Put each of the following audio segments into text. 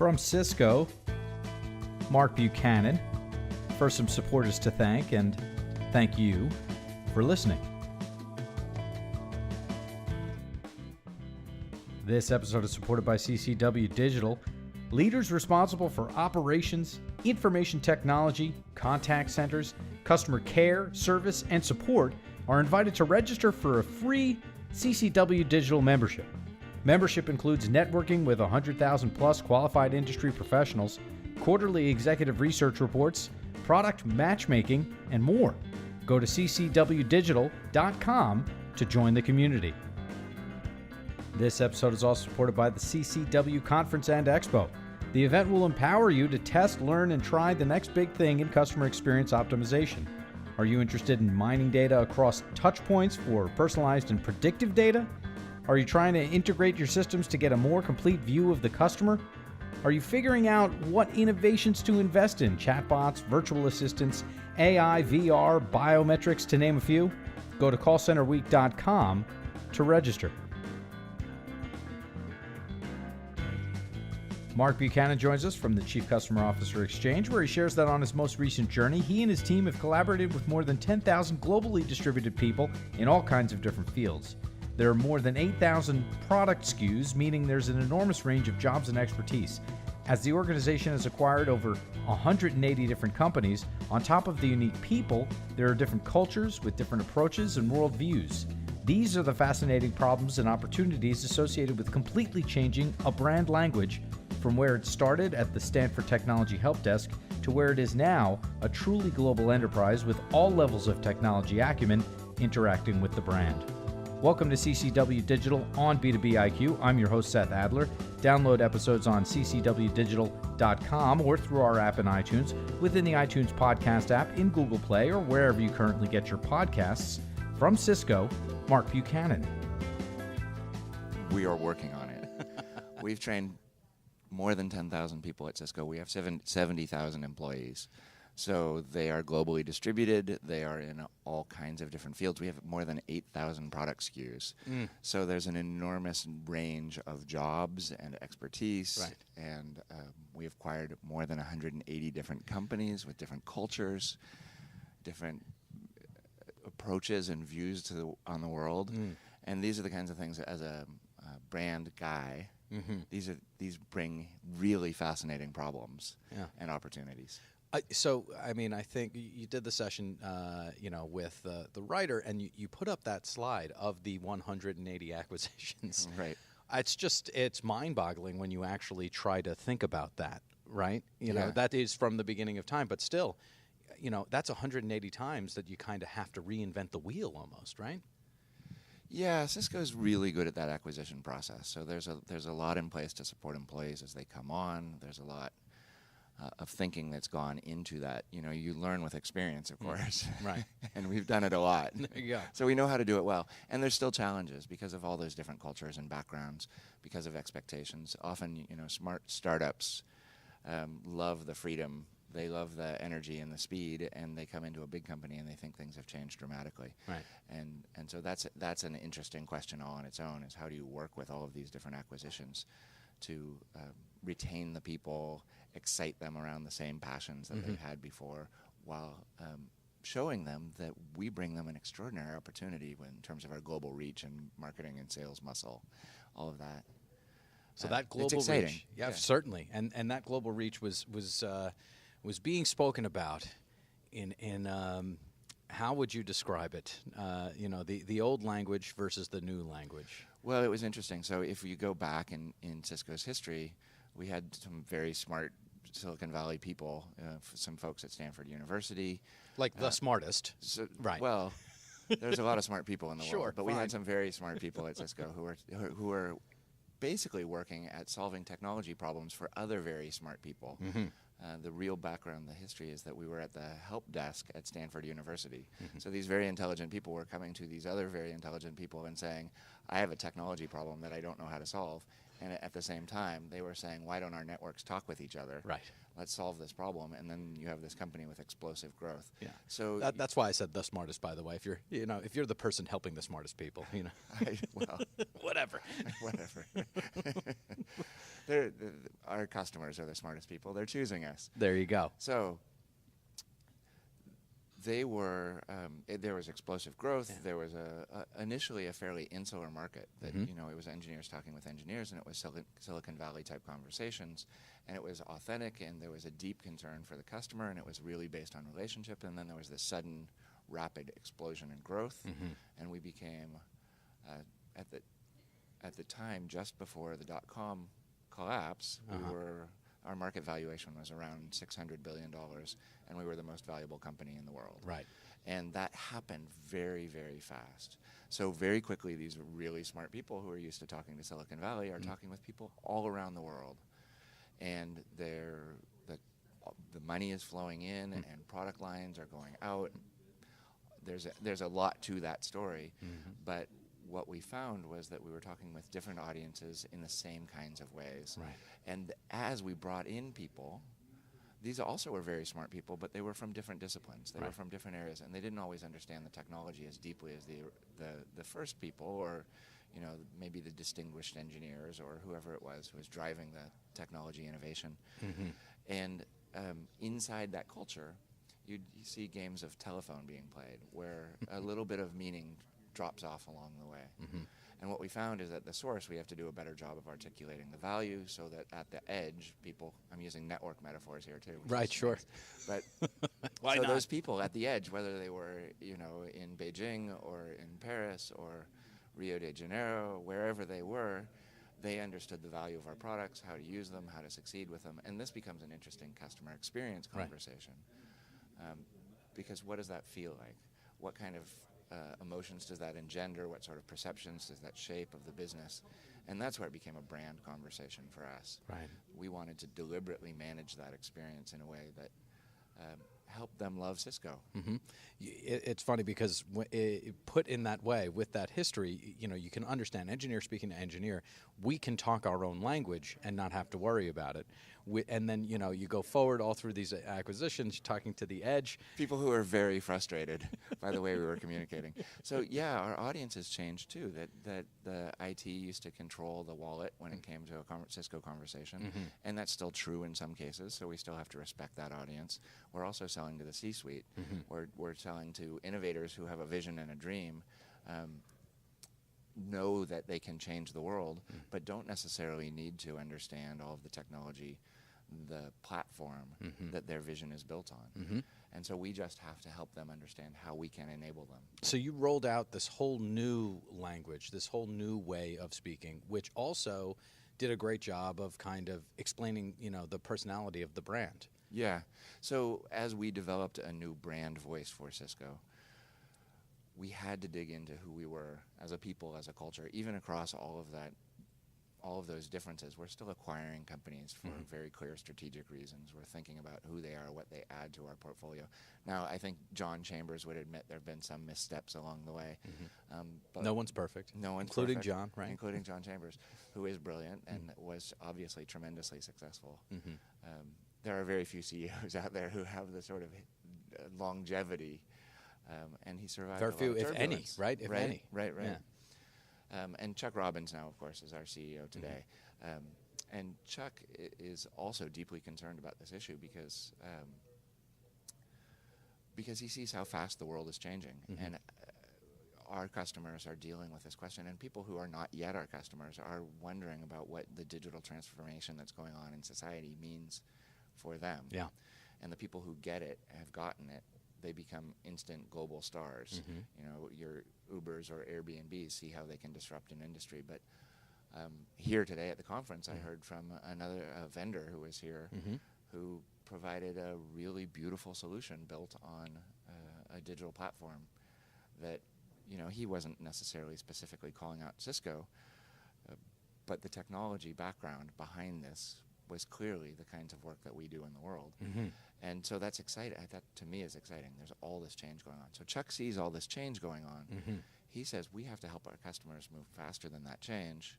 From Cisco, Mark Buchanan. First, some supporters to thank, and thank you for listening. This episode is supported by CCW Digital, leaders responsible for operations, information technology, contact centers, customer care, service, and support are invited to register for a free CCW Digital membership. Membership includes networking with 100,000 plus qualified industry professionals, quarterly executive research reports, product matchmaking, and more. Go to ccwdigital.com to join the community. This episode is also supported by the CCW Conference and Expo. The event will empower you to test, learn, and try the next big thing in customer experience optimization. Are you interested in mining data across touch points for personalized and predictive data? Are you trying to integrate your systems to get a more complete view of the customer? Are you figuring out what innovations to invest in? Chatbots, virtual assistants, AI, VR, biometrics, to name a few? Go to callcenterweek.com to register. Mark Buchanan joins us from the Chief Customer Officer Exchange, where he shares that on his most recent journey, he and his team have collaborated with more than 10,000 globally distributed people in all kinds of different fields. There are more than 8,000 product SKUs, meaning there's an enormous range of jobs and expertise. As the organization has acquired over 180 different companies, on top of the unique people, there are different cultures with different approaches and worldviews. These are the fascinating problems and opportunities associated with completely changing a brand language from where it started at the Stanford Technology Help Desk to where it is now, a truly global enterprise with all levels of technology acumen interacting with the brand. Welcome to CCW Digital on B2B IQ. I'm your host, Seth Adler. Download episodes on ccwdigital.com or through our app in iTunes, within the iTunes podcast app, in Google Play, or wherever you currently get your podcasts. From Cisco, Mark Buchanan. We are working on it. We've trained more than 10,000 people at Cisco. We have 70,000 employees. So they are globally distributed. They are in all kinds of different fields. We have more than 8,000 product SKUs. So there's an enormous range of jobs and expertise. Right. And we have acquired more than 180 different companies with different cultures, different approaches and views on the world. And these are the kinds of things that, as a brand guy, these bring really fascinating problems and opportunities. I think you did the session, with the writer, and you put up that slide of the 180 acquisitions. Right. It's mind-boggling when you actually try to think about that, right? You know, that is from the beginning of time, but still, that's 180 times that you kind of have to reinvent the wheel almost, right? Yeah, Cisco's really good at that acquisition process. So there's a lot in place to support employees as they come on. There's a lot of thinking that's gone into that. You learn with experience, of course. Right. And we've done it a lot. There you go. So we know how to do it well. And there's still challenges because of all those different cultures and backgrounds, because of expectations. Often, smart startups love the freedom. They love the energy and the speed, and they come into a big company and they think things have changed dramatically. Right. And so that's an interesting question all on its own, is how do you work with all of these different acquisitions to retain the people, excite them around the same passions that they've had before, while showing them that we bring them an extraordinary opportunity in terms of our global reach and marketing and sales muscle, all of that. So that global it's exciting. reach, certainly, and that global reach was being spoken about in how would you describe it? The old language versus the new language. Well, it was interesting. So if you go back in Cisco's history, we had some very smart Silicon Valley people, some folks at Stanford University. Like the smartest. Right. Well, there's a lot of smart people in the world, but we fine. had some very smart people at Cisco who were basically working at solving technology problems for other very smart people. The real background, the history, is that we were at the help desk at Stanford University. So these very intelligent people were coming to these other very intelligent people and saying, I have a technology problem that I don't know how to solve. And at the same time, they were saying, why don't our networks talk with each other? Right. Let's solve this problem. And then you have this company with explosive growth. Yeah. So that's why I said the smartest, by the way. If you're the person helping the smartest people, well, whatever. whatever. our customers are the smartest people. They're choosing us. There you go. So they were, there was explosive growth. Yeah. There was initially a fairly insular market that, it was engineers talking with engineers, and it was Silicon Valley type conversations, and it was authentic, and there was a deep concern for the customer, and it was really based on relationship. And then there was this sudden rapid explosion in growth, and we became, at the time, just before the dot-com collapse, our market valuation was around $600 billion, and we were the most valuable company in the world. Right. And that happened very, very fast. So very quickly, these really smart people who are used to talking to Silicon Valley are talking with people all around the world. And the money is flowing in, and product lines are going out. There's a lot to that story, but what we found was that we were talking with different audiences in the same kinds of ways. Right. And as we brought in people, these also were very smart people, but they were from different disciplines. They were from different areas, and they didn't always understand the technology as deeply as the first people, or maybe the distinguished engineers or whoever it was who was driving the technology innovation. And inside that culture, you see games of telephone being played where a little bit of meaning drops off along the way. And what we found is at the source, we have to do a better job of articulating the value so that at the edge, people, I'm using network metaphors here too. Right, sure. But Why so not? those people at the edge, whether they were, in Beijing or in Paris or Rio de Janeiro, wherever they were, they understood the value of our products, how to use them, how to succeed with them. And this becomes an interesting customer experience conversation. Because what does that feel like? What kind of emotions does that engender? What sort of perceptions does that shape of the business? And that's where it became a brand conversation for us. Right. We wanted to deliberately manage that experience in a way that helped them love Cisco. It's funny because put in that way, with that history, you can understand engineer speaking to engineer. We can talk our own language and not have to worry about it. And then, you go forward all through these acquisitions, talking to the edge. People who are very frustrated by the way we were communicating. So, yeah, our audience has changed, too, that the IT used to control the wallet when it came to a Cisco conversation, and that's still true in some cases, so we still have to respect that audience. We're also selling to the C-suite. We're selling to innovators who have a vision and a dream, know that they can change the world, but don't necessarily need to understand all of the technology, the platform that their vision is built on. And so we just have to help them understand how we can enable them. So you rolled out this whole new language, this whole new way of speaking, which also did a great job of kind of explaining, the personality of the brand. Yeah. So as we developed a new brand voice for Cisco, we had to dig into who we were as a people, as a culture, even across all of those differences. We're still acquiring companies for very clear strategic reasons. We're thinking about who they are, what they add to our portfolio. Now, I think John Chambers would admit there have been some missteps along the way. But no one's perfect. No one's including perfect, John, right? Including John Chambers, who is brilliant and was obviously tremendously successful. There are very few CEOs out there who have the sort of longevity. And he survived Very a lot few, of if any, turbulence. right? If any. Right. Yeah. And Chuck Robbins now, of course, is our CEO today. And Chuck is also deeply concerned about this issue because he sees how fast the world is changing. And our customers are dealing with this question. And people who are not yet our customers are wondering about what the digital transformation that's going on in society means for them. Yeah. And the people who get it, have gotten it, they become instant global stars. Your Ubers or Airbnbs see how they can disrupt an industry. But here today at the conference, I heard from another vendor who was here who provided a really beautiful solution built on a digital platform that, he wasn't necessarily specifically calling out Cisco, but the technology background behind this was clearly the kinds of work that we do in the world. And so that's exciting. That, to me, is exciting. There's all this change going on. So Chuck sees all this change going on. He says we have to help our customers move faster than that change,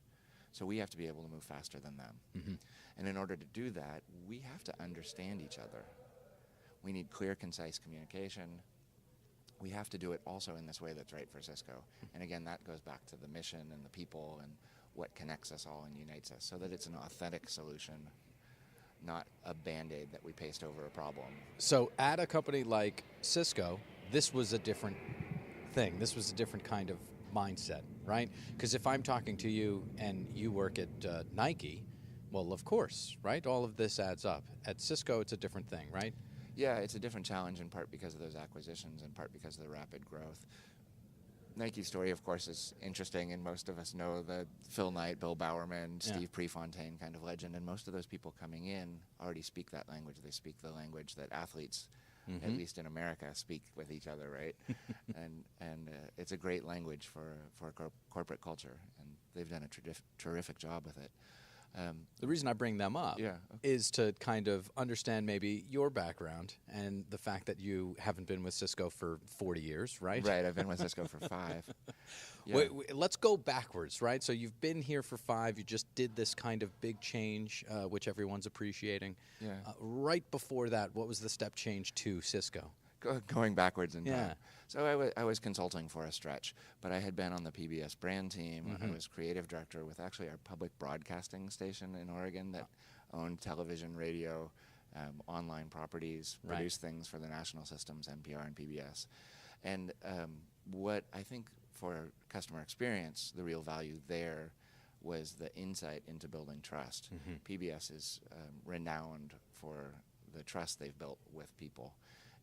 so we have to be able to move faster than them. And in order to do that, we have to understand each other. We need clear, concise communication. We have to do it also in this way that's right for Cisco. And again, that goes back to the mission and the people and what connects us all and unites us, so that it's an authentic solution not a Band-Aid that we paste over a problem. So at a company like Cisco, this was a different thing. This was a different kind of mindset, right? Because if I'm talking to you and you work at Nike, well, of course, right? All of this adds up. At Cisco, it's a different thing, right? Yeah, it's a different challenge in part because of those acquisitions, in part because of the rapid growth. Nike's story, of course, is interesting, and most of us know the Phil Knight, Bill Bowerman, Steve Prefontaine kind of legend, and most of those people coming in already speak that language. They speak the language that athletes, at least in America, speak with each other, right? and it's a great language for corporate culture, and they've done a terrific job with it. The reason I bring them up is to kind of understand maybe your background and the fact that you haven't been with Cisco for 40 years, right? Right, I've been with Cisco for 5. Yeah. Wait, let's go backwards, right? So you've been here for 5. You just did this kind of big change, which everyone's appreciating. Yeah. Right before that, what was the step change to Cisco? Going backwards in time. Yeah. So I was consulting for a stretch, but I had been on the PBS brand team. I was creative director with actually our public broadcasting station in Oregon that owned television, radio, online properties, produced things for the national systems, NPR and PBS. And what I think for customer experience, the real value there was the insight into building trust. PBS is renowned for the trust they've built with people.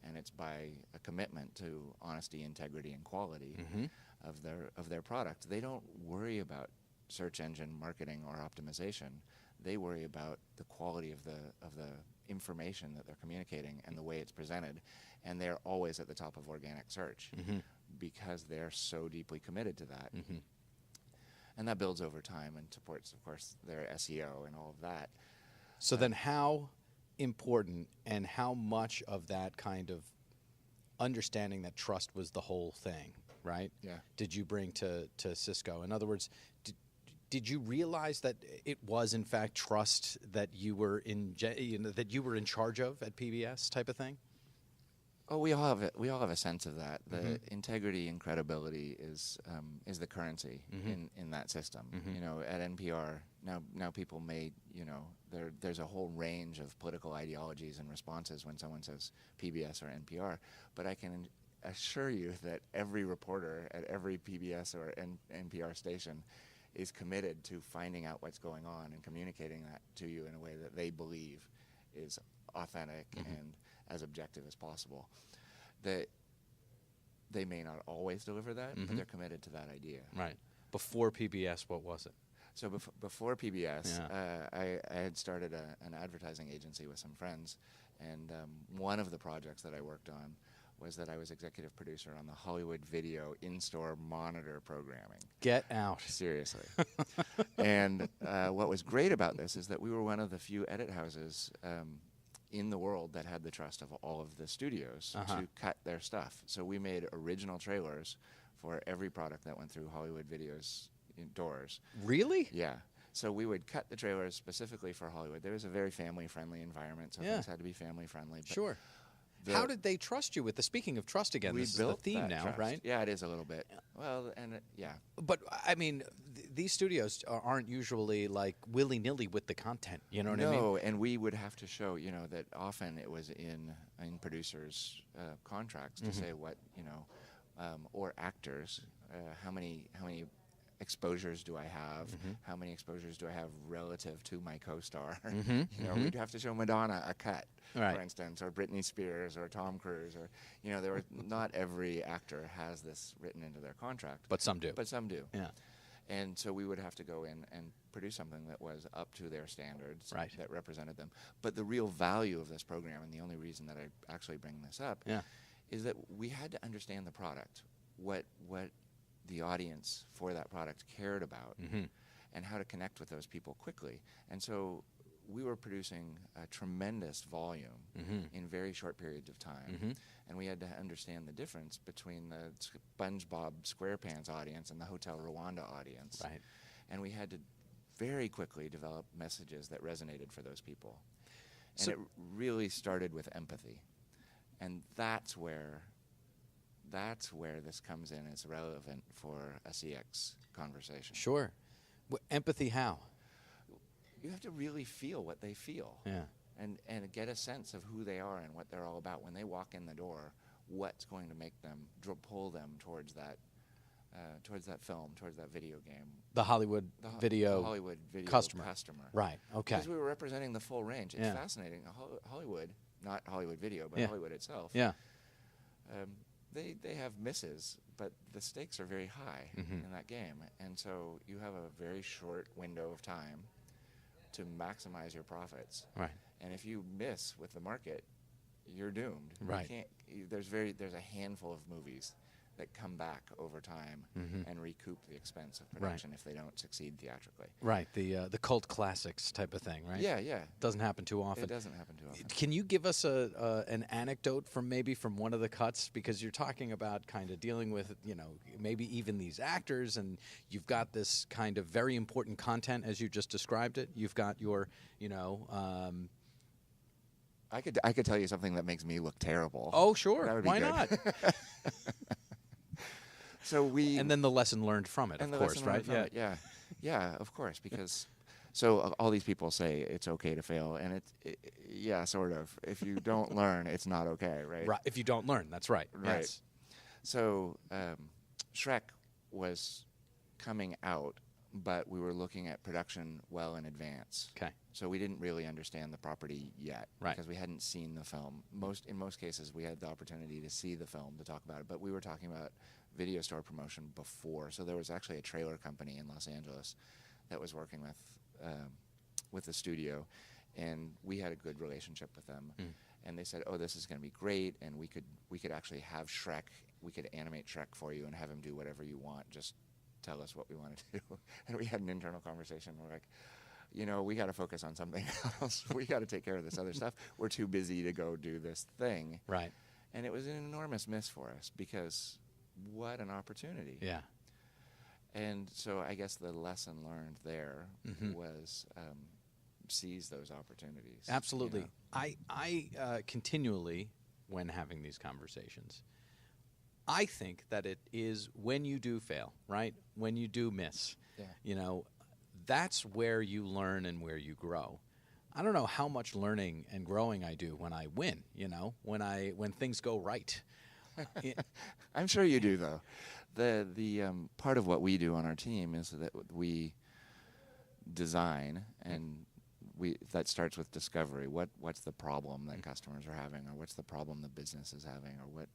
And it's by a commitment to honesty, integrity, and quality of their product. They don't worry about search engine marketing or optimization. They worry about the quality of the information that they're communicating and the way it's presented. And they're always at the top of organic search because they're so deeply committed to that. And that builds over time and supports, of course, their SEO and all of that. So then how important and how much of that kind of understanding that trust was the whole thing, right? Yeah. Did you bring to Cisco? In other words, did you realize that it was in fact trust that you were that you were in charge of at PBS type of thing? Oh, we all have it. We all have a sense of that. The integrity and credibility is the currency in that system. You know, at NPR now people may there's a whole range of political ideologies and responses when someone says PBS or NPR, but I can assure you that every reporter at every PBS or NPR station is committed to finding out what's going on and communicating that to you in a way that they believe is authentic and as objective as possible. That they may not always deliver that, but they're committed to that idea. Right. Before PBS, what was it? So before PBS, I had started an advertising agency with some friends, and one of the projects that I worked on was that I was executive producer on the Hollywood Video in-store monitor programming. Get out. Seriously. And what was great about this is that we were one of the few edit houses in the world that had the trust of all of the studios to cut their stuff. So we made original trailers for every product that went through Hollywood Video's doors. Really? Yeah. So we would cut the trailers specifically for Hollywood. There was a very family-friendly environment, so things had to be family-friendly. Sure. How did they trust you with the, speaking of trust again, this is the theme now, trust. right? Yeah, it is a little bit. Well, and yeah. But, I mean, these studios aren't usually like willy-nilly with the content, you know what I mean? No, and we would have to show, that often it was in producers' contracts to say what, or actors, how many exposures do I have? How many exposures do I have relative to my co-star? We'd have to show Madonna a cut, for instance, or Britney Spears, or Tom Cruise, or there were not every actor has this written into their contract, but some do. But some do. Yeah. And so we would have to go in and produce something that was up to their standards, that represented them. But the real value of this program, and the only reason that I actually bring this up, is that we had to understand the product, what the audience for that product cared about, and how to connect with those people quickly. And so we were producing a tremendous volume in very short periods of time. And we had to understand the difference between the SpongeBob SquarePants audience and the Hotel Rwanda audience. Right. And we had to very quickly develop messages that resonated for those people. And it really started with empathy. And that's where this comes in as relevant for a CX conversation. Sure. Empathy how? You have to really feel what they feel. Yeah. and get a sense of who they are and what they're all about when they walk in the door. What's going to make them pull them towards that film, towards that video game. The Hollywood video customer. Right. Okay. Because we were representing the full range. It's fascinating. Hollywood, not Hollywood Video, but Hollywood itself. Yeah. They have misses, but the stakes are very high in that game, and so you have a very short window of time to maximize your profits. Right. And if you miss with the market, you're doomed. Right. There's a handful of movies that come back over time and recoup the expense of production if they don't succeed theatrically. Right, the cult classics type of thing, right? Yeah. Doesn't happen too often. It doesn't happen too often. Can you give us an anecdote from one of the cuts? Because you're talking about kind of dealing with, maybe even these actors, and you've got this kind of very important content as you just described it. You've got your, I could tell you something that makes me look terrible. Oh, sure. That would be Why good. not? And then the lesson learned from it, of course, right? Yeah, of course, because all these people say it's okay to fail, and yeah, sort of. If you don't learn, it's not okay, right? Right. If you don't learn, that's right. Right. Yes. So Shrek was coming out, but we were looking at production well in advance. Okay. So we didn't really understand the property yet, right, because we hadn't seen the film. In most cases, we had the opportunity to see the film to talk about it, but we were talking about video store promotion before. So there was actually a trailer company in Los Angeles that was working with the studio, and we had a good relationship with them. And they said, "Oh, this is going to be great, and we could actually have Shrek. We could animate Shrek for you and have him do whatever you want. Just tell us what we want to do." And we had an internal conversation. We're like, we got to focus on something else. We got to take care of this other stuff. We're too busy to go do this thing. Right. And it was an enormous miss for us, because what an opportunity. Yeah. And so I guess the lesson learned there was seize those opportunities. Absolutely. I continually, when having these conversations, I think that it is when you do fail, right? When you do miss, that's where you learn and where you grow. I don't know how much learning and growing I do when I win, when things go right. I'm sure you do, though. The part of what we do on our team is that we design, and that starts with discovery. What's the problem that customers are having, or what's the problem the business is having, or what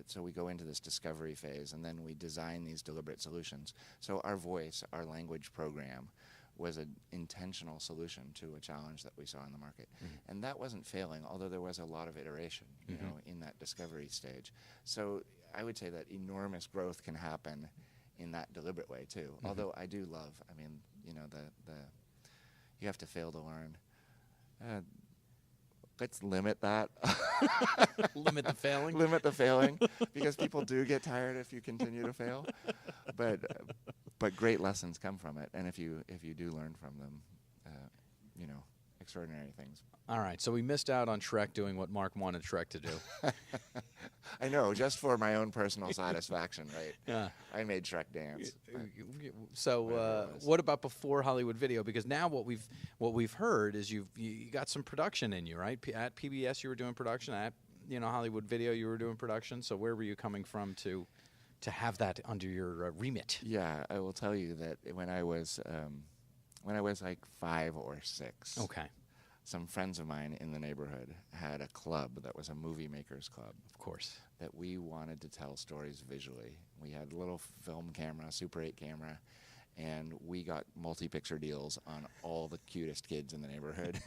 so we go into this discovery phase, and then we design these deliberate solutions. So our voice, our language program, was an intentional solution to a challenge that we saw in the market. And that wasn't failing, although there was a lot of iteration in that discovery stage. So I would say that enormous growth can happen in that deliberate way too. Although I do love, you have to fail to learn. Let's limit that. Limit the failing? Limit the failing, because people do get tired if you continue to fail. But great lessons come from it, and if you do learn from them, extraordinary things. All right, so we missed out on Shrek doing what Mark wanted Shrek to do. I know, just for my own personal satisfaction, right? Yeah. I made Shrek dance. So what about before Hollywood Video? Because now what we've heard is you got some production in you, right? At PBS you were doing production. At Hollywood Video you were doing production. So where were you coming from to have that under your remit? Yeah, I will tell you that when I was like 5 or 6. Okay. Some friends of mine in the neighborhood had a club that was a movie makers club. Of course. That we wanted to tell stories visually. We had a little film camera, Super 8 camera, and we got multi-picture deals on all the cutest kids in the neighborhood.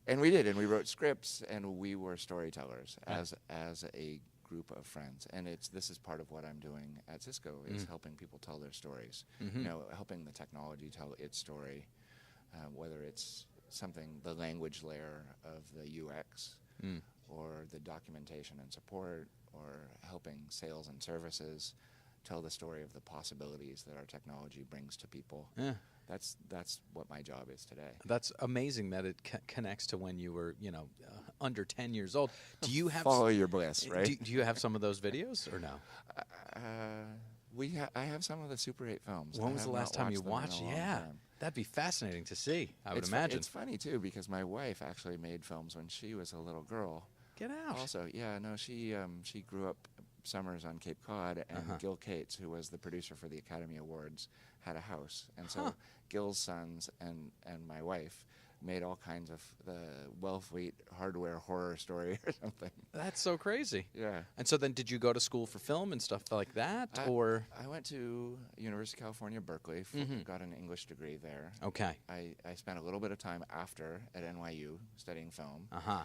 And we did, and we wrote scripts, and we were storytellers as a group of friends. And this is part of what I'm doing at Cisco, is helping people tell their stories. Helping the technology tell its story. Whether it's the language layer of the UX, or the documentation and support, or helping sales and services tell the story of the possibilities that our technology brings to people. Yeah. That's what my job is today. That's amazing that it connects to when you were, under 10 years old. Do you have follow your bliss, right? Do you have some of those videos or no? I have some of the Super 8 films. When was the last time you watched? Yeah. That'd be fascinating to see, I would It's imagine. It's funny, too, because my wife actually made films when she was a little girl. Get out. Also, yeah, no, she grew up summers on Cape Cod, and Gil Cates, who was the producer for the Academy Awards, had a house. And so Gil's sons and my wife made all kinds of the Wellfleet hardware horror story or something. That's so crazy. Yeah. And so then did you go to school for film and stuff like that? Or I went to University of California, Berkeley, got an English degree there. Okay. I spent a little bit of time after at NYU studying film. Uh-huh.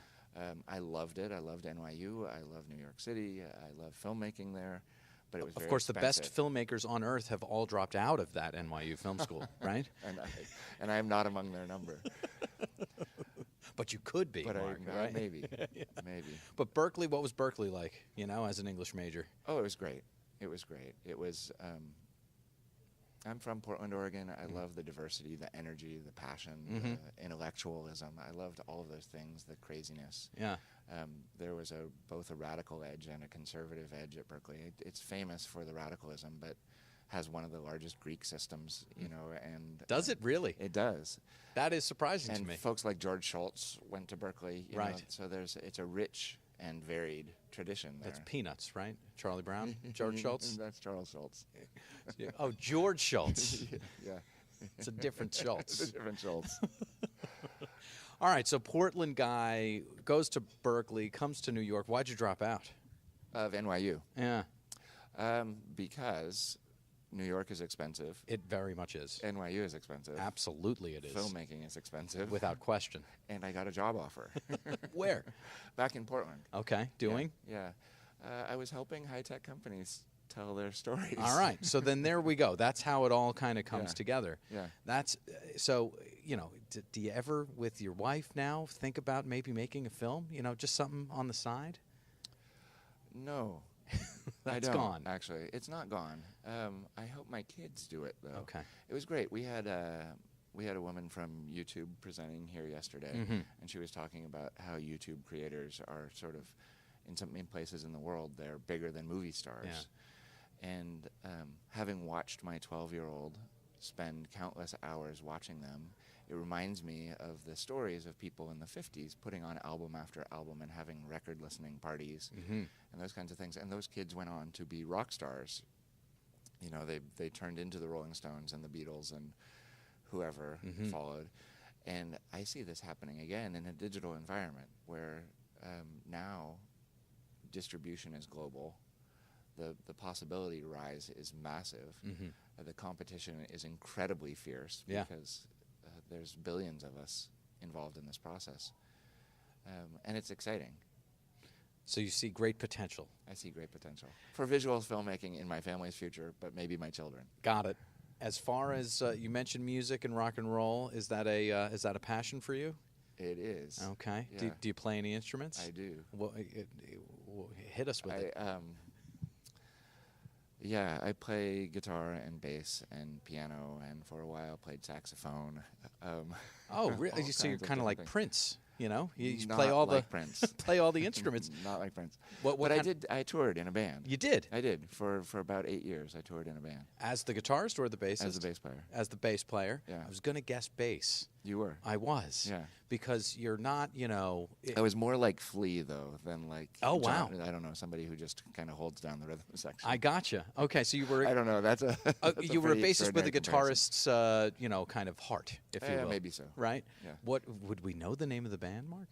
I loved it. I loved NYU. I loved New York City. I loved filmmaking there. But it was Of very course, the best expensive. filmmakers on earth have all dropped out of that NYU film school, right? And I am not among their number. But you could be, But Mark, I right? maybe. Maybe. But Berkeley, what was Berkeley like, as an English major? Oh, it was great. It was great. It was, I'm from Portland, Oregon. I love the diversity, the energy, the passion, the intellectualism. I loved all of those things, the craziness. Yeah. There was both a radical edge and a conservative edge at Berkeley. It's famous for the radicalism, but has one of the largest Greek systems, and... Does it really? It does. That is surprising to And me. folks like George Schultz went to Berkeley. You Right. know, so it's a rich and varied tradition there. That's Peanuts, right? Charlie Brown? George Schultz? That's Charles Schultz. Oh, George Schultz. Yeah. It's a different Schultz. It's a different Schultz. All right, so Portland guy goes to Berkeley, comes to New York. Why'd you drop out? Of NYU. Yeah, Because New York is expensive. it very much is. NYU is expensive. Absolutely it is. Filmmaking is expensive. Without question. And I got a job offer. Where? Back in Portland. Okay, doing? Yeah. I was helping high-tech companies tell their stories. All right, so then there we go. That's how it all kind of comes Yeah. together. Yeah. That's so. Do you ever, with your wife now, think about maybe making a film? Just something on the side. No. That's I don't, gone. Actually, it's not gone. I hope my kids do it though. Okay. It was great. We had a woman from YouTube presenting here yesterday, and she was talking about how YouTube creators are sort of in places in the world they're bigger than movie stars. Yeah. And having watched my 12-year-old spend countless hours watching them, it reminds me of the stories of people in the 50s putting on album after album and having record listening parties and those kinds of things. And those kids went on to be rock stars. They turned into the Rolling Stones and the Beatles and whoever followed. And I see this happening again in a digital environment where now distribution is global. The possibility to rise is massive. The competition is incredibly fierce because there's billions of us involved in this process. And it's exciting. So you see great potential. I see great potential for visual filmmaking in my family's future, but maybe my children. Got it. As far as you mentioned music and rock and roll, is that a passion for you? It is. Okay. Yeah. Do you play any instruments? I do. Well, hit us with it. Yeah, I play guitar and bass and piano, and for a while played saxophone. Oh, really? So you're kinds of kind of like different things. Prince, you Not play all like the Prince. play all the instruments. Not like Prince. What But kind- I toured in a band. You did I did for about 8 years. I toured in a band as the guitarist or the bassist? as a bass player. As the bass player. Yeah. I was gonna guess bass. You were. I was. Yeah. Because you're not, I was more like Flea though than like. Oh, wow. I don't know, somebody who just kind of holds down the rhythm section. I gotcha. Okay, so you were I don't know. That's a. that's you were a pretty bassist with a extraordinary comparison. guitarist's kind of heart, if you Yeah, will. maybe so. Right? Yeah. What would we know the name of the band, Mark?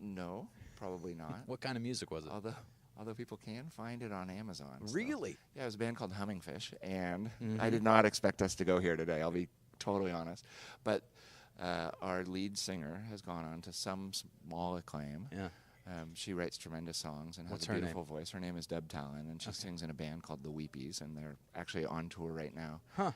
No, probably not. What kind of music was it? Although people can find it on Amazon. still. Really? Yeah, it was a band called Hummingfish, and I did not expect us to go here today. I'll be totally honest, but our lead singer has gone on to some small acclaim. Yeah. She writes tremendous songs and has What's a her beautiful voice. Her name is Deb Talon, and she sings in a band called the Weepies, and they're actually on tour right now. Huh.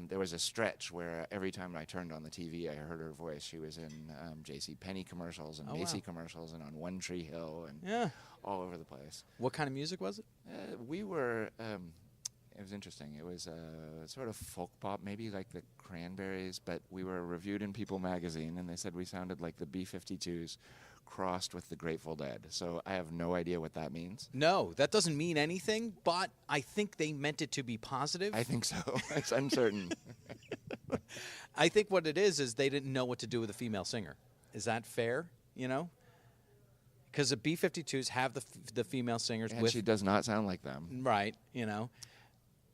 There was a stretch where every time I turned on the TV, I heard her voice. She was in J.C. Penney commercials and Oh, Macy wow. commercials and on One Tree Hill and Yeah. all over the place. What kind of music was it? We were. It was interesting. It was sort of folk pop, maybe like the Cranberries, but we were reviewed in People magazine, and they said we sounded like the B-52s crossed with the Grateful Dead. So I have no idea what that means. No, that doesn't mean anything, but I think they meant it to be positive. I think so. It's uncertain. I think what it is they didn't know what to do with a female singer. Is that fair? You know, because the B-52s have the female singers And with she does not sound like them. right. You know,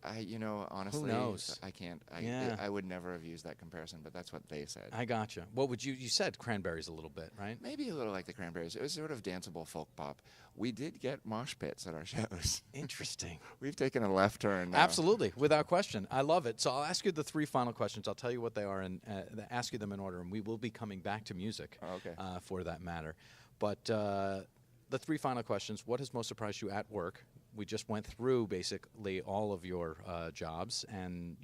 Honestly, knows? I can't. Yeah. I would never have used that comparison, but that's what they said. I gotcha. What would you said Cranberries a little bit, right? Maybe a little like the Cranberries. It was sort of danceable folk pop. We did get mosh pits at our shows. Interesting. We've taken a left turn now. Absolutely, without question. I love it. So I'll ask you the 3 final questions. I'll tell you what they are and ask you them in order, and we will be coming back to music Okay. For that matter. But the 3 final questions, what has most surprised you at work? We just went through basically all of your jobs, and,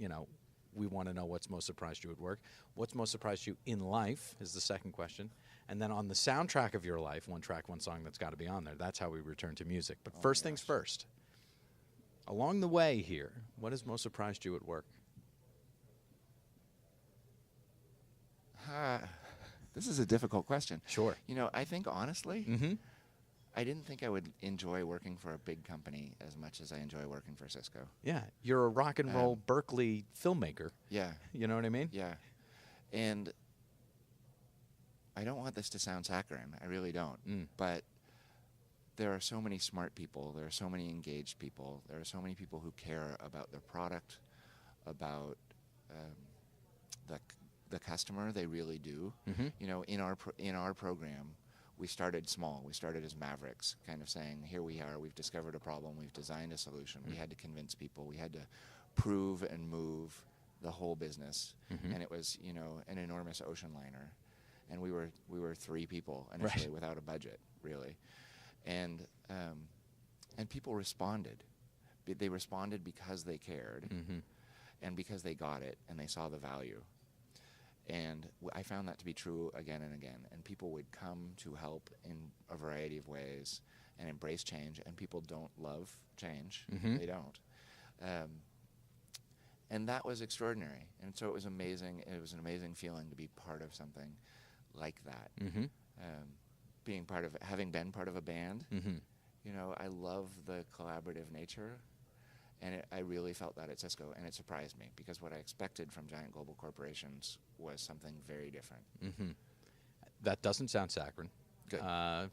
we want to know what's most surprised you at work. What's most surprised you in life is the second question. And then on the soundtrack of your life, 1 track, 1 song that's got to be on there. That's how we return to music. But first things first. Along the way here, what has most surprised you at work? This is a difficult question. Sure. I think honestly, Mm-hmm. I didn't think I would enjoy working for a big company as much as I enjoy working for Cisco. Yeah, you're a rock and roll Berkeley filmmaker. Yeah. You know what I mean? Yeah. And I don't want this to sound saccharine. I really don't. But there are so many smart people. There are so many engaged people. There are so many people who care about their product, about the customer. They really do. Mm-hmm. In our program, we started small. We started as Mavericks, kind of saying, here we are, we've discovered a problem, we've designed a solution. We had to convince people. We had to prove and move the whole business. Mm-hmm. And it was, an enormous ocean liner. And we were 3 people initially without a budget, really. And people responded. They responded because they cared and because they got it and they saw the value. And I found that to be true again and again. And people would come to help in a variety of ways and embrace change. And people don't love change. Mm-hmm. They don't. And that was extraordinary. And so it was amazing. It was an amazing feeling to be part of something like that. Mm-hmm. Having been part of a band, Mm-hmm. I love the collaborative nature. And I really felt that at Cisco, and it surprised me because what I expected from giant global corporations was something very different. Mm-hmm. That doesn't sound saccharine. Good.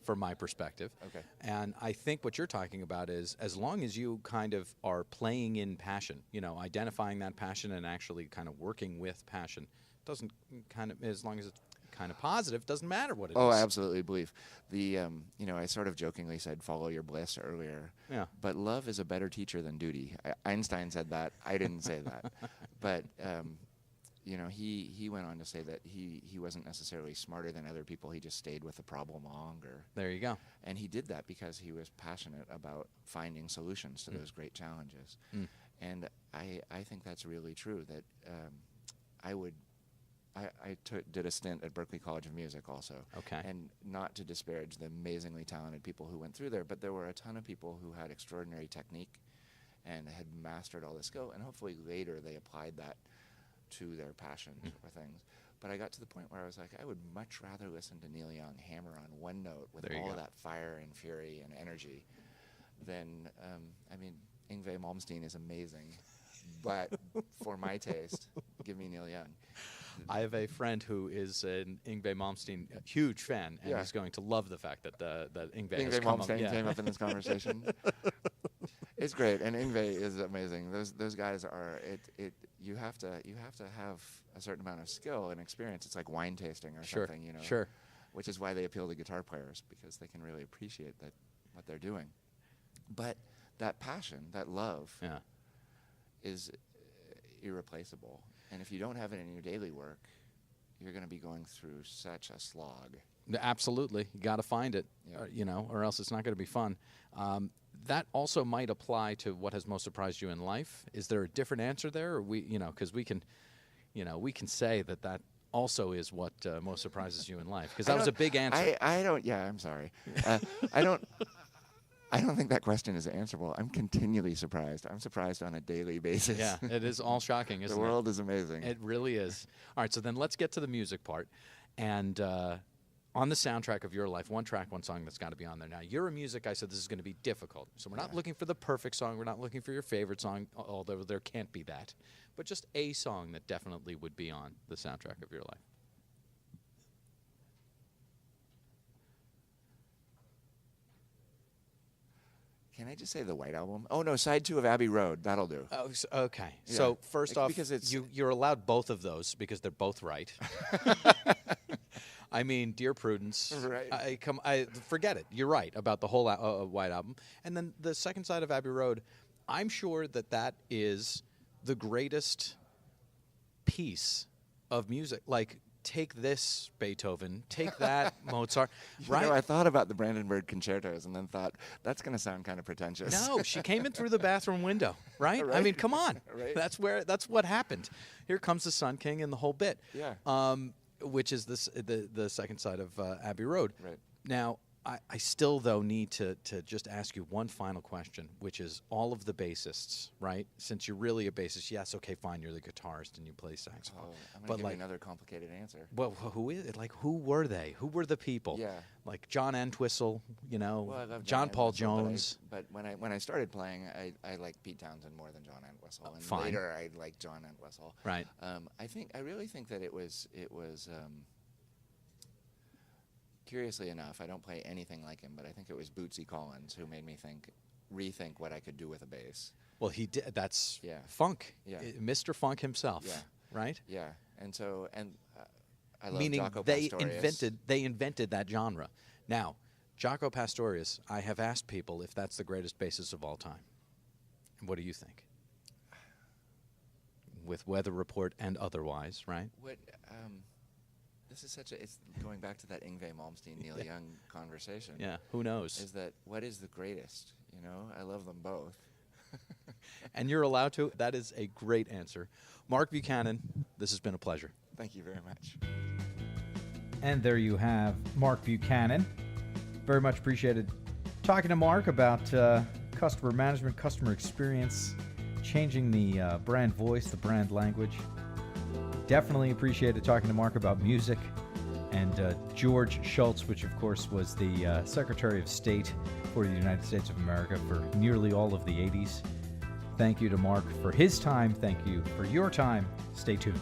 From my perspective. Okay. And I think what you're talking about is as long as you kind of are playing in passion, identifying that passion and actually kind of working with passion, doesn't kind of, as long as it's kind of positive, doesn't matter what it is. Oh, I absolutely believe. I sort of jokingly said follow your bliss earlier. Yeah. But love is a better teacher than duty. Einstein said that. I didn't say that. But, he went on to say that he wasn't necessarily smarter than other people. He just stayed with the problem longer. There you go. And he did that because he was passionate about finding solutions to those great challenges. And I think that's really true, that I did a stint at Berklee College of Music also. Okay. And not to disparage the amazingly talented people who went through there, but there were a ton of people who had extraordinary technique and had mastered all this skill, and hopefully later they applied that to their passion for things. But I got to the point where I was like, I would much rather listen to Neil Young hammer on one note with all of that fire and fury and energy than, Yngwie Malmsteen is amazing, but for my taste, give me Neil Young. I have a friend who is an Yngwie Malmsteen huge fan, and he's going to love the fact that Yngwie has come up. Malmsteen came up in this conversation. It's great, and Yngwie is amazing. Those guys are it. You have to have a certain amount of skill and experience. It's like wine tasting or something, Sure. Which is why they appeal to guitar players, because they can really appreciate what they're doing. But that passion, that love, is irreplaceable. And if you don't have it in your daily work, you're going to be going through such a slog. Absolutely. You got to find it, or else it's not going to be fun. That also might apply to what has most surprised you in life. Is there a different answer there? Or because we can say that also is what most surprises you in life. Because that was a big answer. I'm sorry. I don't think that question is answerable. I'm continually surprised. I'm surprised on a daily basis. Yeah, it is all shocking, isn't it? The world is amazing. It really is. All right, so then let's get to the music part. And on the soundtrack of your life, one track, one song that's got to be on there. Now, you're a music guy, so this is going to be difficult. So we're not looking for the perfect song. We're not looking for your favorite song, although there can't be that. But just a song that definitely would be on the soundtrack of your life. Can I just say the White Album? Oh, no, side 2 of Abbey Road. That'll do. Oh, okay. Yeah. So first off, because it's you're allowed both of those because they're both right. I mean, Dear Prudence. Right. I forget it. You're right about the whole White Album. And then the second side of Abbey Road, I'm sure that is the greatest piece of music. Like, take this Beethoven, take that Mozart, right? You know, I thought about the Brandenburg concertos and then thought, that's going to sound kind of pretentious. No, she came in through the bathroom window, right? Right. I mean, come on. Right. That's what happened. Here comes the Sun King and the whole bit. Yeah. Which is the second side of Abbey Road. Right. Now, I still, though, need to just ask you one final question, which is all of the bassists, right? Since you're really a bassist, yes, okay, fine, you're the guitarist and you play saxophone. Oh, I'm going to give you another complicated answer. Well, who is it? Like, who were they? Who were the people? Yeah. Like John Entwistle, you know, Well, I love John Paul Entwistle, Jones. But when I started playing, I liked Pete Townsend more than John Entwistle. And fine. later, I liked John Entwistle. Right. I really think that it was. Curiously enough, I don't play anything like him, but I think it was Bootsy Collins who made me rethink what I could do with a bass. Well, he did. That's Yeah. funk. Yeah. Mr. Funk himself. Yeah. Right. Yeah, and I love Meaning Jaco they Pastorius. invented that genre. Now, Jaco Pastorius, I have asked people if that's the greatest bassist of all time. What do you think? With Weather Report and otherwise, right? What this is it's going back to that Yngwie Malmsteen Neil Young conversation. Yeah. Who knows? Is that what is the greatest? You know, I love them both. And you're allowed to. That is a great answer. Mark Buchanan, this has been a pleasure. Thank you very much. And there you have Mark Buchanan. Very much appreciated talking to Mark about customer management, customer experience, changing the brand voice, the brand language. Definitely appreciated talking to Mark about music and George Shultz, which of course was the Secretary of State for the United States of America for nearly all of the 80s. Thank you to Mark for his time. Thank you for your time. Stay tuned.